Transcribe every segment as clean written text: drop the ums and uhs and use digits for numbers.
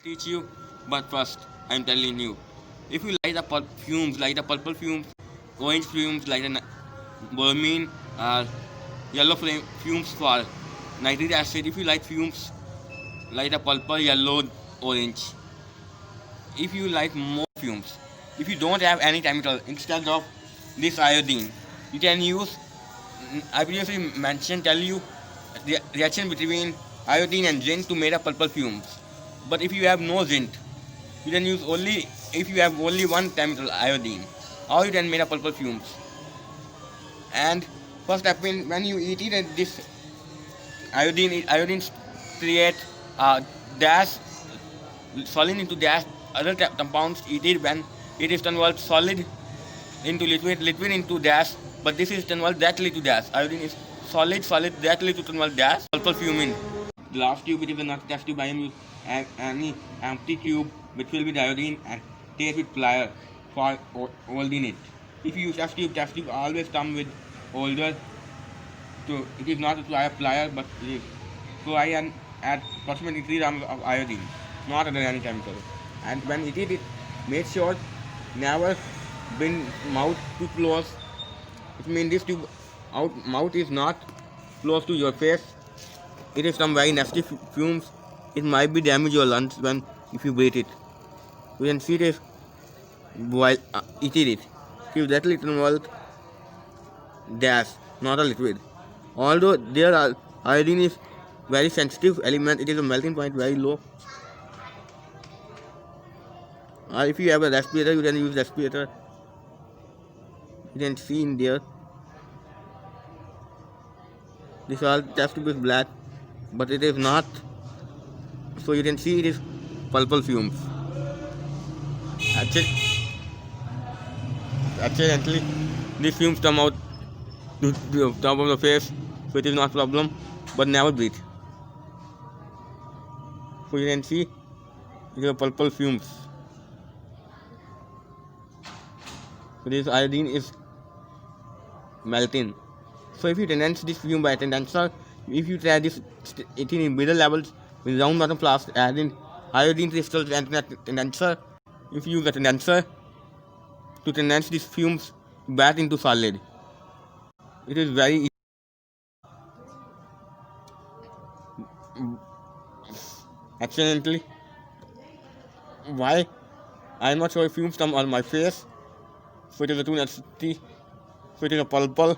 teach you, but first I'm telling you. If you like the fumes, like the purple fumes, orange fumes, like the vermine, yellow flame fumes for nitric acid. If you like fumes, like the purple, yellow, orange. If you like more fumes, if you don't have any chemical instead of this iodine, you can use. I previously mentioned, tell you the reaction between iodine and zinc to make a purple fumes. But if you have no zinc, you can use only if you have only one chemical iodine, or you can make a purple fumes. And first step in when you eat it, this iodine create dash solid into dash other compounds eat it when it is converted solid into liquid, liquid into dash. But this is converted directly to dash. Iodine is solid directly to convert dash. Purple fuming. The last tube, which is not test tube, I am use any empty tube which will be iodine and tape with plier for holding it. If you use test tube always come with holder. So it is not a plier, but it is. So I add approximately 3 grams of iodine, not other any chemical. And when it is, it make sure never bring mouth too close. It means this tube mouth is not close to your face. It is some very nasty fumes. It might be damage your lungs when if you breathe it. You can see this while eating it. If that little involved gas, not a liquid. Although there are iodine is very sensitive element, it is a melting point very low. Or if you have a respirator, you can use respirator. You can see in there. This all test tube is black, but it is not. So you can see it is purple fumes. Accidentally, these fumes come out to the top of the face, so it is not a problem. But never breathe. So you can see it is purple fumes. So this iodine is melting. So if you condense this fume by condenser, if you try this 18 in middle levels with round bottom flask, add in iodine crystals and condenser. If you use a condenser to condense these fumes back into solid, it is very easy. Accidentally, why? I am not sure if fumes come on my face. So it is a 2 nasty. So it is a purple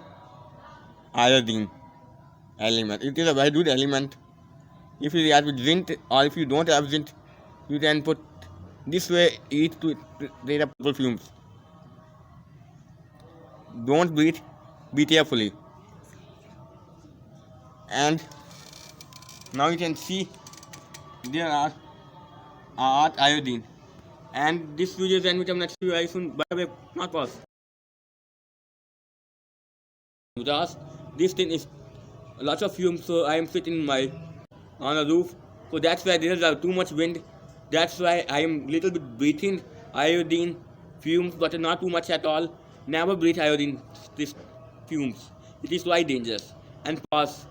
iodine element. It is a very good element. If you react with zinc, or if you don't have zinc, you can put this way eat to create a purple fumes. Don't breathe, be carefully. And now you can see there are iodine. And this video is end with next video very soon. By the way, not pause. Because this thing is lots of fumes, so I am sitting on a roof. So that's why there is too much wind. That's why I am little bit breathing iodine fumes, but not too much at all. Never breathe iodine this fumes. It is quite dangerous. And pause.